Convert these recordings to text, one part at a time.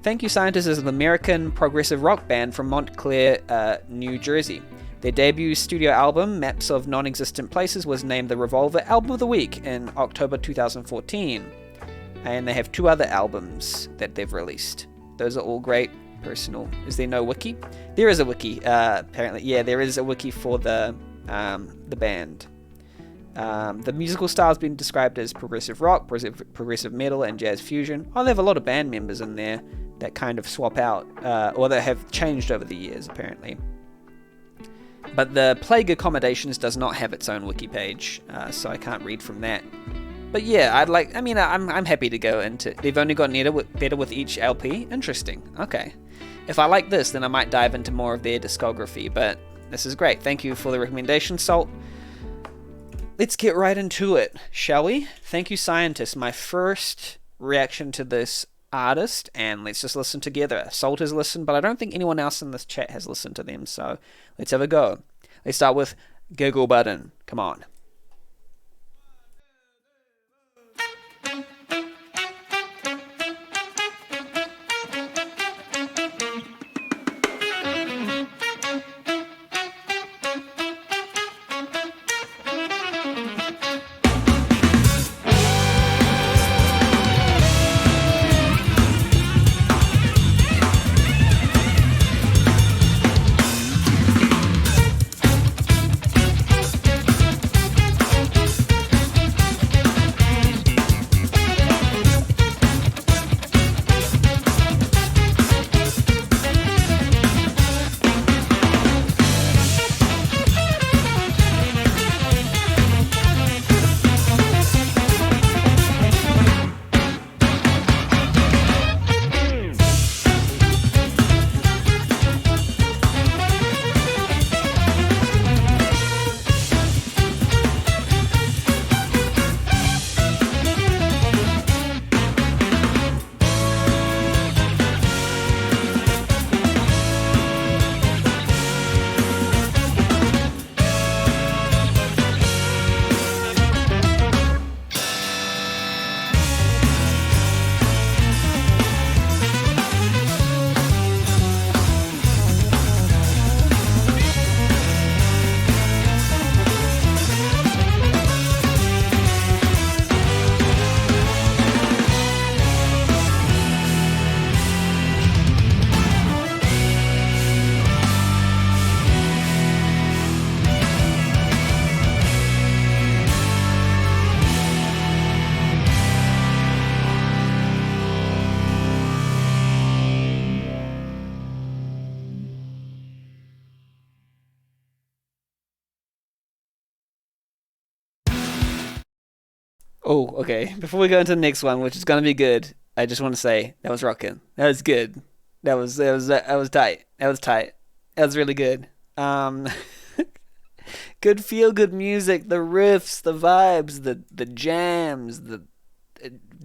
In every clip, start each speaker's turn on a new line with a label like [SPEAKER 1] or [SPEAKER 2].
[SPEAKER 1] Thank You Scientists is an American progressive rock band from Montclair, New Jersey. Their debut studio album, Maps of Non-Existent Places, was named the Revolver Album of the Week in October 2014. And they have 2 other albums that they've released. Those are all great. Personal. Is there no wiki? There is a wiki, apparently. Yeah, there is a wiki for the band. The musical style has been described as progressive rock, progressive metal, and jazz fusion. Oh, they have a lot of band members in there that kind of swap out, or that have changed over the years, apparently. But the Plague Accommodations does not have its own wiki page, so I can't read from that. But yeah, I'm happy to go into. They've only gotten better with each LP. Interesting. Okay. If I like this, then I might dive into more of their discography. But this is great. Thank you for the recommendation, Salt. Let's get right into it, shall we? Thank You Scientists, my first reaction to this artist, and let's just listen together. Salt has listened, but I don't think anyone else in this chat has listened to them, so let's have a go. Let's start with Giggle Button. Come on. Oh, okay. Before we go into the next one, which is gonna be good, I just want to say that was rocking. That was good. That was tight. That was tight. That was really good. Um, good feel good music, the riffs, the vibes, the jams, the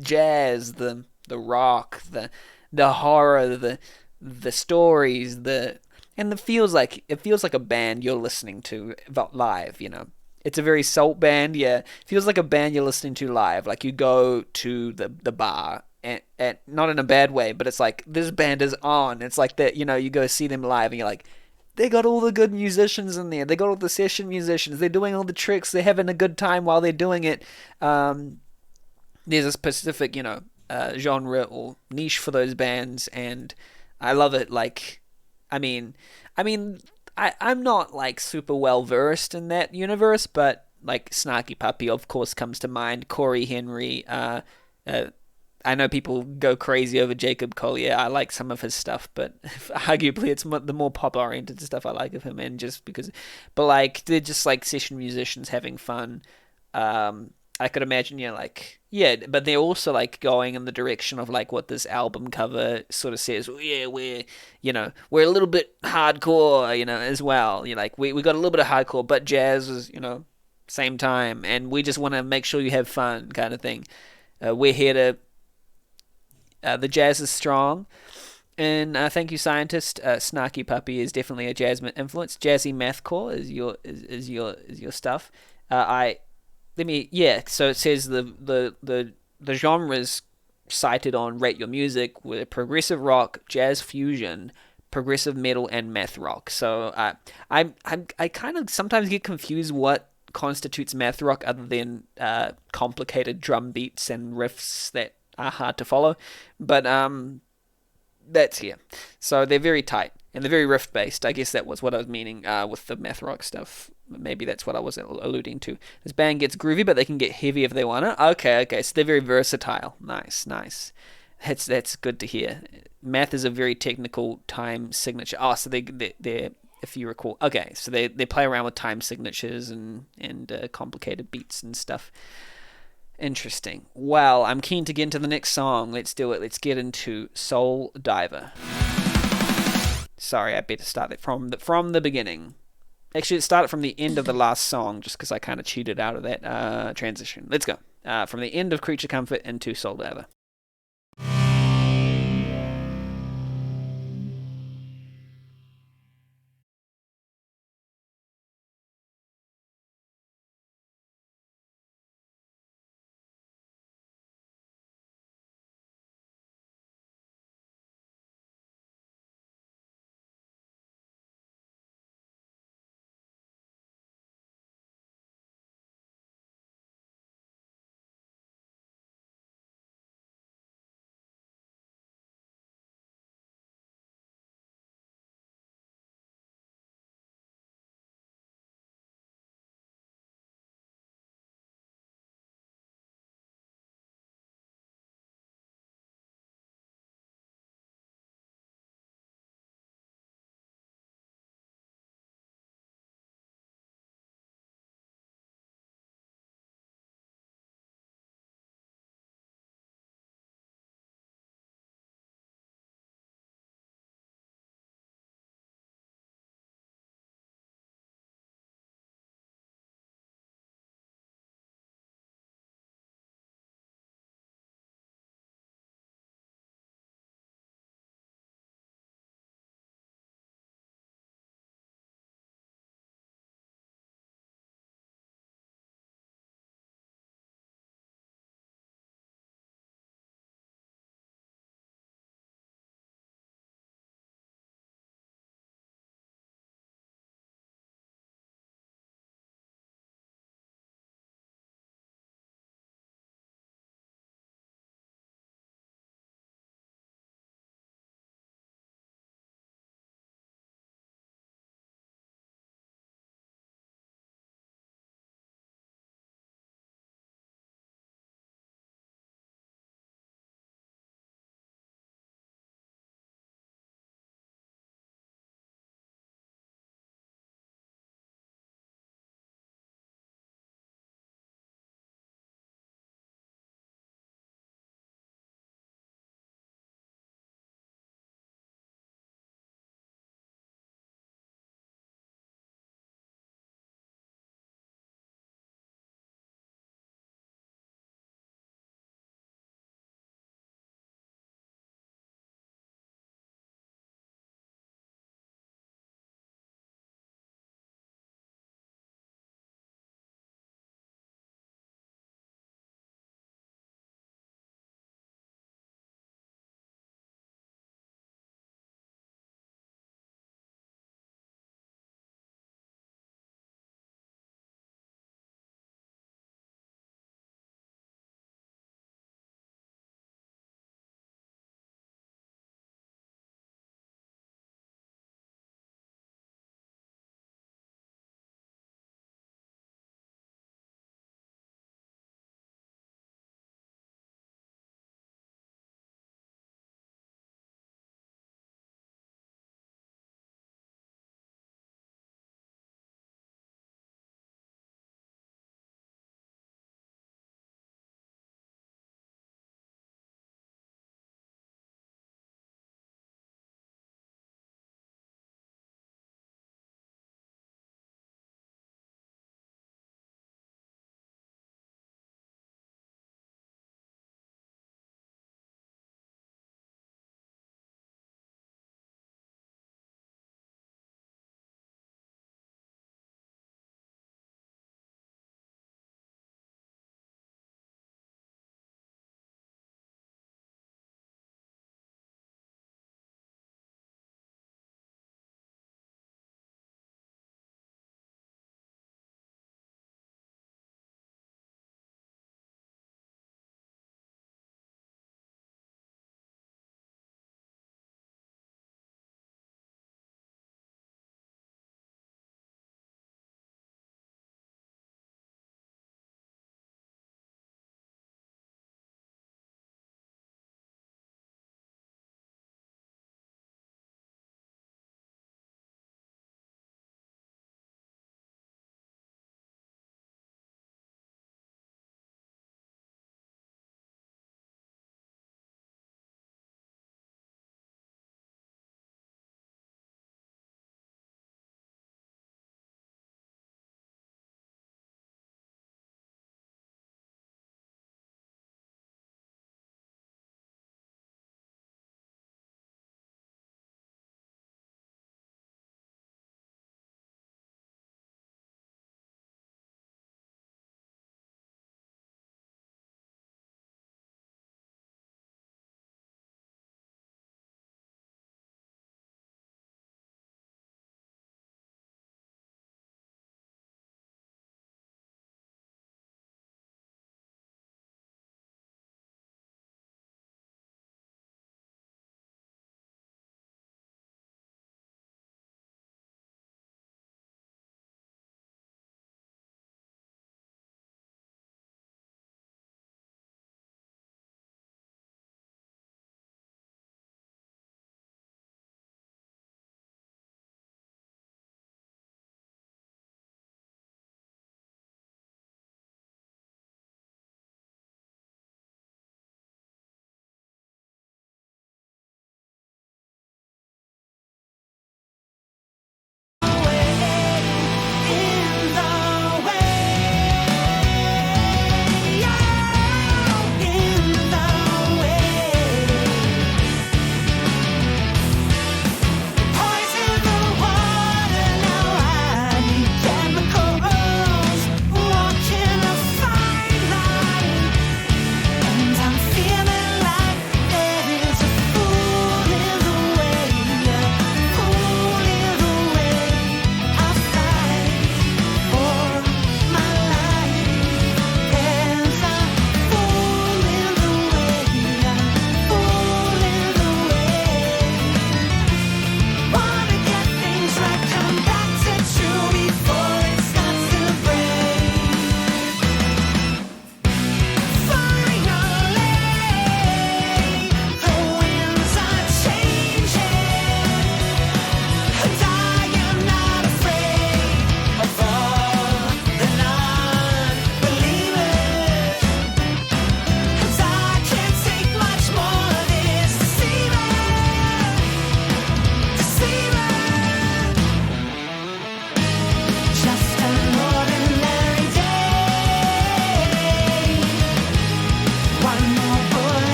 [SPEAKER 1] jazz, the rock, the horror, the stories, the and it feels like a band you're listening to about live, you know. It's a very Salt band, yeah. It feels like a band you're listening to live. Like you go to the bar and not in a bad way, but it's like this band is on. It's like that, you know, you go see them live and you're like, they got all the good musicians in there. They got all the session musicians. They're doing all the tricks. They're having a good time while they're doing it. There's a specific, you know, genre or niche for those bands, and I love it. Like, I mean, I'm not like super well versed in that universe, but like Snarky Puppy, of course, comes to mind. Corey Henry. Uh, I know people go crazy over Jacob Collier. I like some of his stuff, but arguably it's the more pop-oriented stuff I like of him, and just because, but like they're just like session musicians having fun. I could imagine, you know, like yeah, but they're also like going in the direction of like what this album cover sort of says. "Oh, yeah, we're a little bit hardcore, you know, as well. You know, like we got a little bit of hardcore, but jazz is, you know, same time, and we just want to make sure you have fun, kind of thing. We're here to the jazz is strong, and thank you, scientist. Snarky Puppy is definitely a jazz influence. Jazzy mathcore is your stuff. I let me yeah. So it says the genres cited on Rate Your Music with progressive rock, jazz fusion, progressive metal, and math rock. So I kind of sometimes get confused what constitutes math rock other than complicated drum beats and riffs that are hard to follow. But that's here. So they're very tight and they're very riff based. I guess that was what I was meaning with the math rock stuff. Maybe that's what I was alluding to. This band gets groovy, but they can get heavy if they want to. Okay. So they're very versatile. Nice. That's good to hear. Math is a very technical time signature. Oh, so they're if you recall. Okay, so they play around with time signatures and complicated beats and stuff. Interesting. Well, I'm keen to get into the next song. Let's do it. Let's get into Soul Diver. Sorry, I better start it from the beginning. Actually, it started from the end of the last song, just because I kind of cheated out of that transition. Let's go. From the end of Creature Comfort into Soul Diver.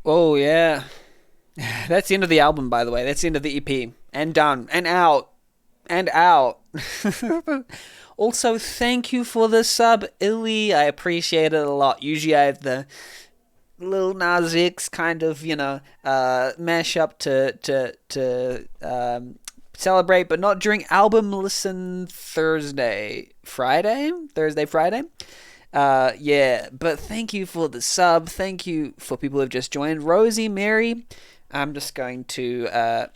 [SPEAKER 1] Oh yeah, that's the end of the album, by the way. That's the end of the EP, and done, and out, and out. Also, thank you for the sub, Illy. I appreciate it a lot. Usually, I have the Lil Nas X kind of, mash up to celebrate, but not during album listen Thursday, Friday. Yeah, but thank you for the sub. Thank you for people who have just joined. Rosie, Mary, I'm just going to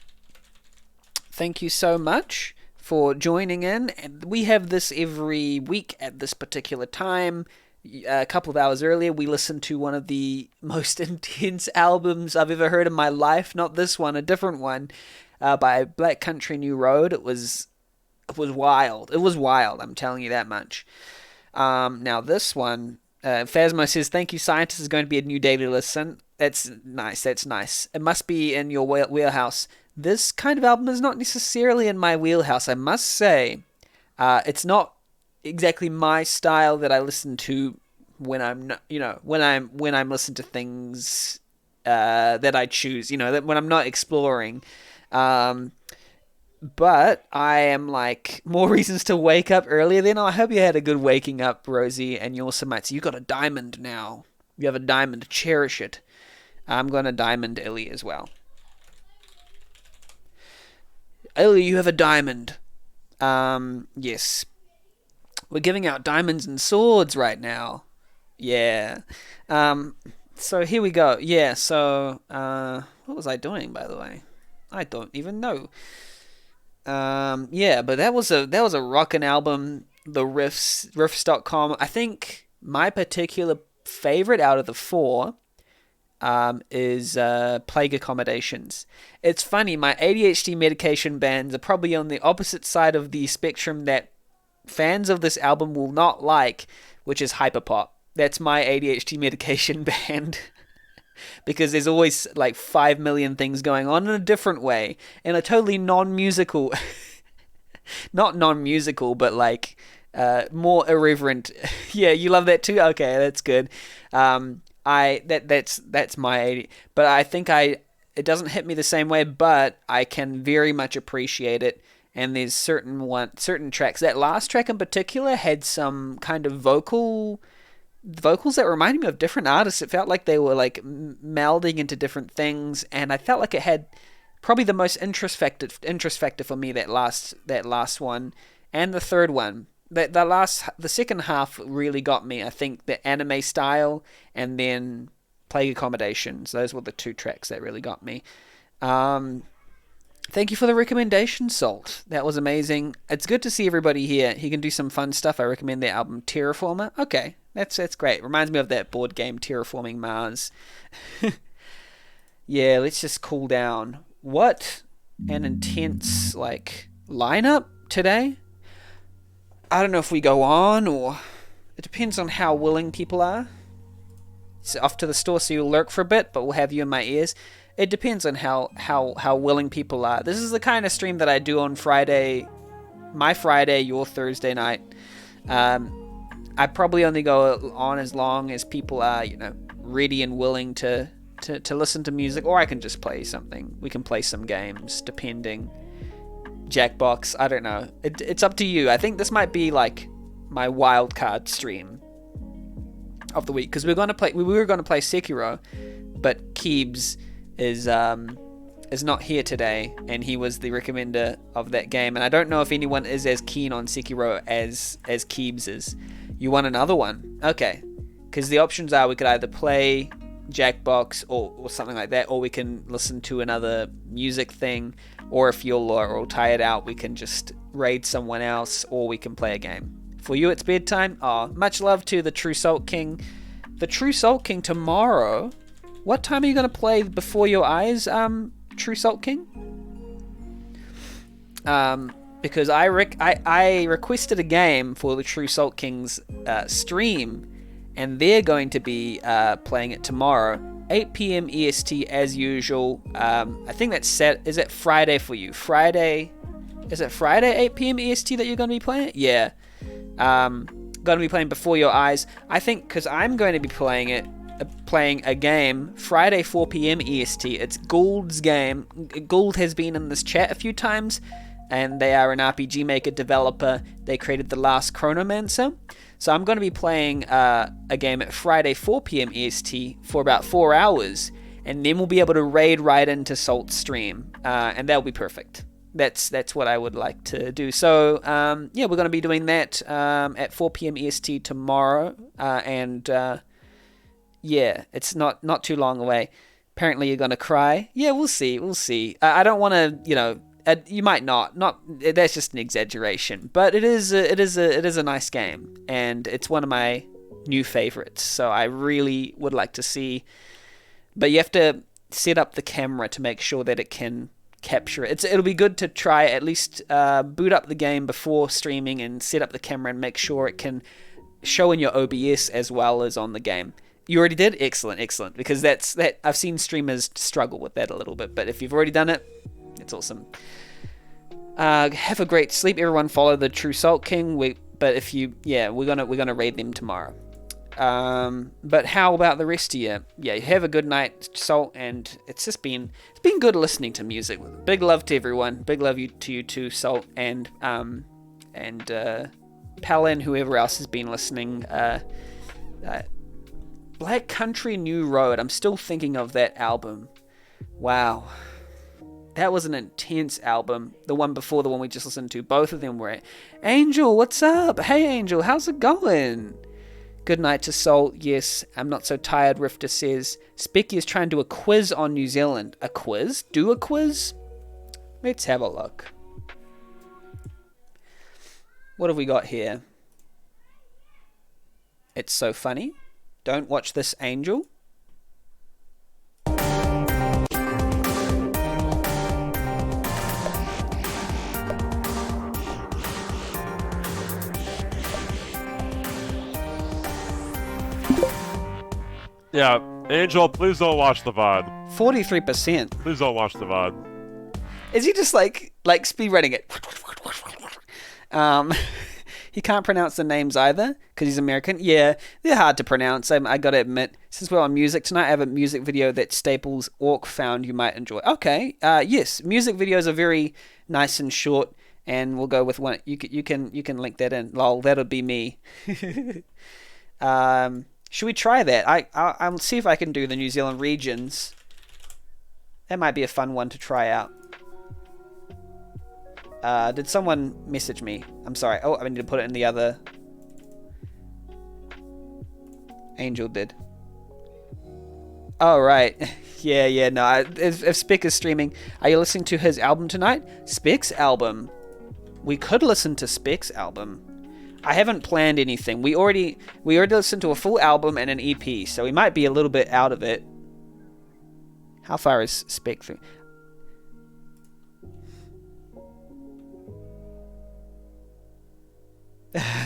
[SPEAKER 1] thank you so much for joining in. And we have this every week at this particular time. A couple of hours earlier, we listened to one of the most intense albums I've ever heard in my life. Not this one, a different one, by Black Country New Road. It was wild. It was wild. I'm telling you that much. Now this one, Phasmo says, "Thank you, scientist is going to be a new daily listen." That's nice. That's nice. It must be in your wheelhouse. This kind of album is not necessarily in my wheelhouse, I must say. It's not exactly my style that I listen to when I'm not, when I'm listening to things that I choose, that when I'm not exploring. But I am like, more reasons to wake up earlier then. I hope you had a good waking up, Rosie, and you also might say, you got a diamond now. You have a diamond, cherish it. I'm going to diamond Illy as well. Illy, you have a diamond. Yes. We're giving out diamonds and swords right now. Yeah. So here we go. Yeah, so, what was I doing, by the way? I don't even know. Yeah, but that was a rockin' album. The riffs.com. I think my particular favorite out of the four is Plague Accommodations. It's funny, my ADHD medication bands are probably on the opposite side of the spectrum that fans of this album will not like, which is hyperpop. That's my ADHD medication band. Because there's always like 5 million things going on in a different way, in a totally non-musical, not non-musical, but like more irreverent. Yeah, you love that too. Okay, that's good. That's my, but I think it doesn't hit me the same way, but I can very much appreciate it. And there's certain tracks. That last track in particular had some kind of vocals that reminded me of different artists. It felt like they were like melding into different things, and I felt like it had probably the most interest factor for me, that last one, and the third one. The second half really got me. I think the anime style and then Plague Accommodations. Those were the two tracks that really got me. Thank you for the recommendation, Salt. That was amazing. It's good to see everybody here. He can do some fun stuff. I recommend their album Terraformer. Okay, that's great. Reminds me of that board game Terraforming Mars. Yeah, let's just cool down. What an intense lineup today. I don't know if we go on, or it depends on how willing people are. It's off to the store, so you'll lurk for a bit, but we'll have you in my ears. It depends on how willing people are. This is the kind of stream that I do on Friday, my Friday, your Thursday night. I probably only go on as long as people are, ready and willing to listen to music, or I can just play something. We can play some games, depending. Jackbox, I don't know. It's up to you. I think this might be like my wild card stream of the week, because we were going to play Sekiro, but Keebs is not here today, and he was the recommender of that game, and I don't know if anyone is as keen on Sekiro as Keebs is. You want another one? Okay, because the options are we could either play Jackbox or something like that, or we can listen to another music thing, or if you're all tired out, we can just raid someone else, or we can play a game. For you, it's bedtime. Oh, much love to the True Salt King. The True Salt King tomorrow. What time are you going to play Before Your Eyes, True Salt King? Because I requested a game for the True Salt King's stream, and they're going to be playing it tomorrow, 8 p.m. EST as usual. I think that's set. Is it Friday for you? Friday? Is it Friday 8 p.m. EST that you're going to be playing it? Yeah. Going to be playing Before Your Eyes. I think because I'm going to be playing it playing a game Friday 4 p.m. EST. It's Gould's game. Gould has been in this chat a few times, and they are an RPG Maker developer. They created The Last Chronomancer. So I'm going to be playing a game at Friday 4 p.m. EST for about 4 hours, and then we'll be able to raid right into Salt's stream, and that'll be perfect. That's what I would like to do. So yeah, we're going to be doing that at 4 p.m. EST tomorrow, and yeah, it's not too long away. Apparently you're going to cry. Yeah, we'll see. I don't want to, you might not. That's just an exaggeration, but it is a nice game, and it's one of my new favorites. So I really would like to see, but you have to set up the camera to make sure that it can capture it. It'll be good to try at least boot up the game before streaming and set up the camera and make sure it can show in your OBS as well as on the game. You already did? Excellent. Because that I've seen streamers struggle with that a little bit, but if you've already done it, it's awesome. Have a great sleep, everyone. Follow the True Salt King. We're gonna raid them tomorrow. But how about the rest of you? Yeah, have a good night, Salt, and it's been good listening to music. Big love to everyone. Big love to you too, Salt, and Palin, whoever else has been listening. Black Country New Road. I'm still thinking of that album. Wow. That was an intense album. The one before the one we just listened to. Both of them were. Angel, what's up? Hey, Angel, how's it going? Good night to Soul. Yes, I'm not so tired, Rifter says. Specky is trying to do a quiz on New Zealand. A quiz? Do a quiz? Let's have a look. What have we got here? It's so funny. Don't watch this, Angel.
[SPEAKER 2] Yeah, Angel, please don't watch the VOD.
[SPEAKER 1] 43%.
[SPEAKER 2] Please don't watch the VOD.
[SPEAKER 1] Is he just like speed running it? He can't pronounce the names either because he's American. Yeah, they're hard to pronounce. I gotta admit. Since we're on music tonight, I have a music video that Staples Orc found you might enjoy. Okay, yes, music videos are very nice and short, and we'll go with one. You can link that in. Lol, that'll be me. Should we try that? I'll see if I can do the New Zealand regions. That might be a fun one to try out. Did someone message me? I'm sorry. Oh, I need to put it in the other. Angel did. Oh, right. Yeah, no. If Spec is streaming, are you listening to his album tonight? Spec's album. We could listen to Spec's album. I haven't planned anything. We already listened to a full album and an EP, so we might be a little bit out of it. How far is Spec through?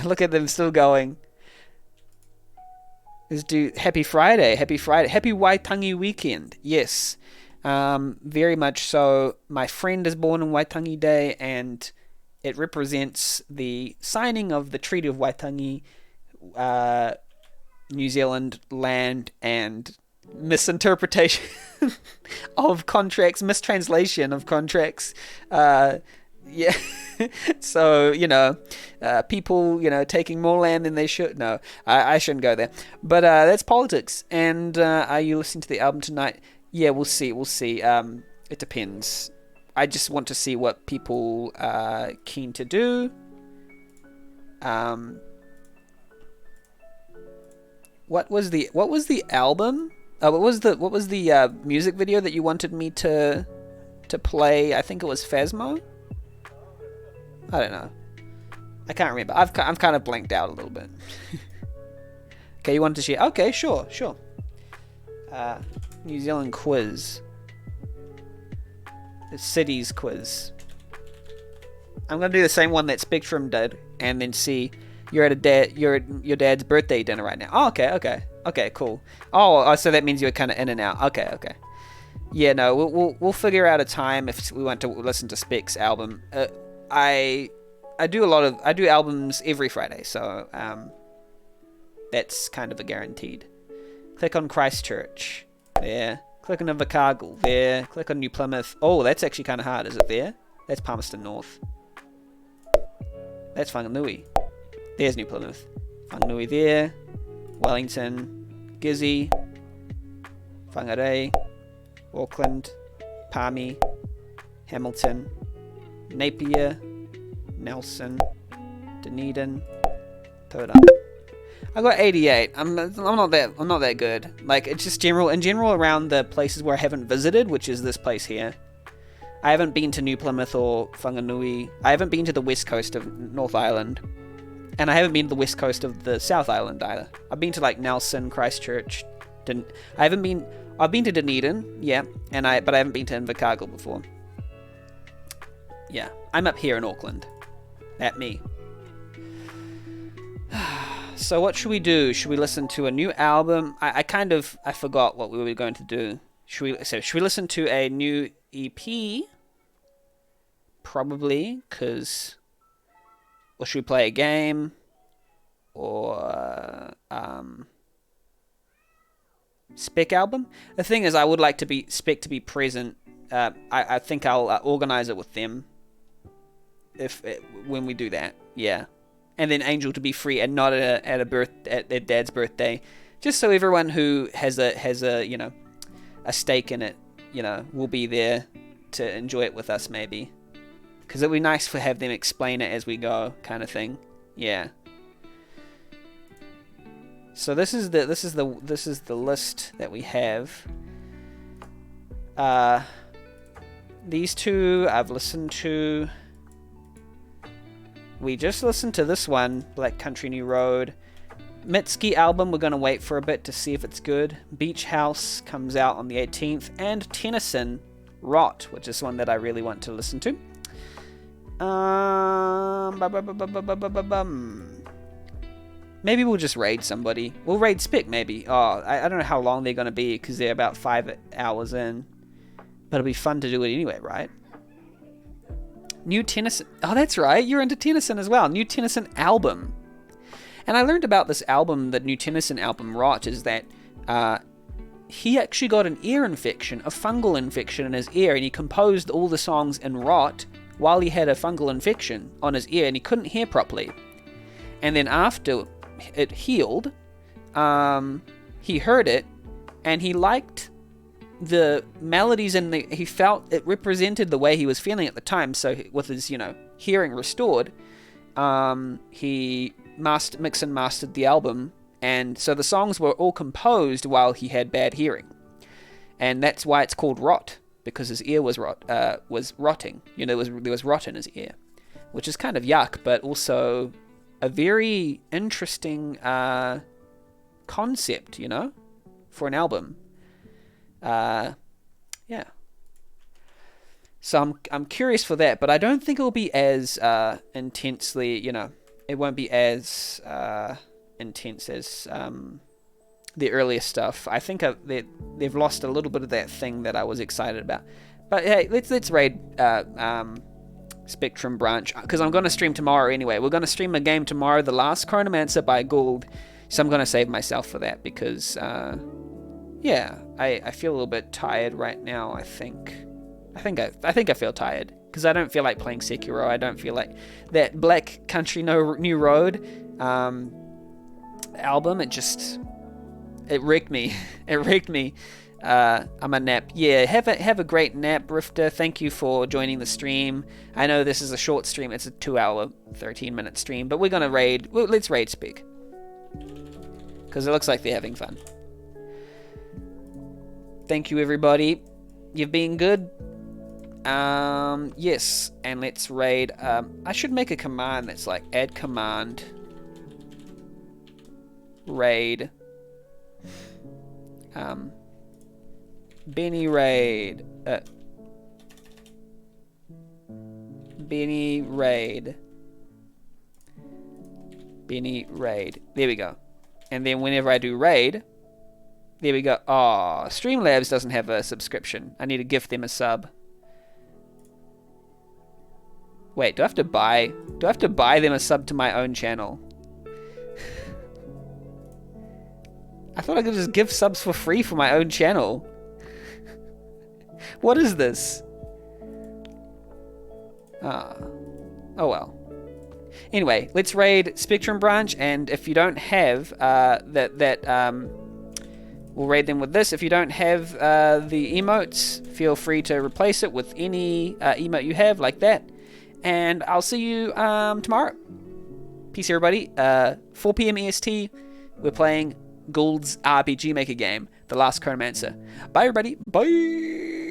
[SPEAKER 1] Look at them still going. Let's do Happy Friday. Happy Waitangi weekend. Yes, very much so. My friend is born on Waitangi Day, and it represents the signing of the Treaty of Waitangi, New Zealand land, and misinterpretation of contracts, mistranslation of contracts. Yeah. So, people, taking more land than they should. No, I shouldn't go there. But that's politics. And are you listening to the album tonight? Yeah, we'll see. It depends. I just want to see what people are keen to do. What was the album? What was the music video that you wanted me to play? I think it was Phasmo. I don't know. I can't remember. I'm kind of blanked out a little bit. Okay, you wanted to share? Okay, sure. New Zealand quiz. The cities quiz. I'm gonna do the same one that Spectrum did, and then see. You're at your dad's birthday dinner right now. Oh, okay, cool. Oh, so that means you're kind of in and out. Okay. Yeah, no, we'll figure out a time if we want to listen to Spec's album. I do albums every Friday, so that's kind of a guaranteed. Click on Christchurch. There. Click on Invercargill. There. Click on New Plymouth. Oh, that's actually kind of hard. Is it there? That's Palmerston North. That's Whanganui. There's New Plymouth. Whanganui there. Wellington. Gizzy. Whangarei. Auckland. Palmy. Hamilton. Napier. Nelson. Dunedin. Tauranga. I got 88. I'm not that good. Like, it's just in general around the places where I haven't visited, which is this place here. I haven't been to New Plymouth or Whanganui. I haven't been to the west coast of North Island, and I haven't been to the west coast of the South Island either. I've been to like Nelson, Christchurch. I've been to Dunedin, yeah, but I haven't been to Invercargill before. Yeah, I'm up here in Auckland. At me. So what should we do? Should we listen to a new album? I forgot what we were going to do. Should we listen to a new EP? Probably, or should we play a game? Or spec album? The thing is, I would like spec to be present. I think I'll organize it with them when we do that. Yeah. And then Angel to be free and not at their dad's birthday, just so everyone who has a stake in it, will be there to enjoy it with us maybe, because it'd be nice to have them explain it as we go, kind of thing. Yeah. So this is the list that we have. These two I've listened to. We just listened to this one, Black Country New Road. Mitski album, we're going to wait for a bit to see if it's good. Beach House comes out on the 18th. And Tennyson, Rot, which is one that I really want to listen to. Maybe we'll just raid somebody. We'll raid Spick, maybe. Oh, I don't know how long they're going to be, because they're about 5 hours in. But it'll be fun to do it anyway, right? New Tennyson. Oh, that's right. You're into Tennyson as well. New Tennyson album. And I learned about this album, the New Tennyson album, Rot, is that he actually got an ear infection, a fungal infection in his ear, and he composed all the songs in Rot while he had a fungal infection on his ear, and he couldn't hear properly. And then after it healed, he heard it, and he liked the melodies, and he felt it represented the way he was feeling at the time. So with his hearing restored, he mixed and mastered the album, and so the songs were all composed while he had bad hearing, and that's why it's called Rot, because his ear was rotting. There was rot in his ear, which is kind of yuck, but also a very interesting concept, for an album. Yeah. So I'm curious for that, but I don't think it'll be as intensely, it won't be as intense as the earlier stuff. I think they've lost a little bit of that thing that I was excited about. But hey, let's raid Spectrum Branch, because I'm going to stream tomorrow anyway. We're going to stream a game tomorrow, The Last Chronomancer by Gould. So I'm going to save myself for that, because yeah, I feel a little bit tired right now. I think I feel tired, because I don't feel like playing Sekiro. I don't feel like that Black Country New Road album. It wrecked me. It wrecked me. I'm a nap. Yeah, have a great nap, Rifter. Thank you for joining the stream. I know this is a short stream. It's a 2-hour, 13-minute stream, but we're gonna raid. Let's raid Speak, because it looks like they're having fun. Thank you, everybody. You've been good. Yes, and let's raid. I should make a command that's like add command raid. Benny raid. Benny raid. Benny raid. There we go. And then whenever I do raid, there we go. Oh, Streamlabs doesn't have a subscription. I need to gift them a sub. Wait, do I have to buy them a sub to my own channel? I thought I could just give subs for free for my own channel. What is this? Oh well. Anyway, let's raid Spectrum Branch, and if you don't have we'll raid them with this. If you don't have the emotes, feel free to replace it with any emote you have, like that. And I'll see you tomorrow. Peace, everybody. 4 p.m. EST, we're playing Gould's RPG Maker game, The Last Chronomancer. Bye, everybody. Bye.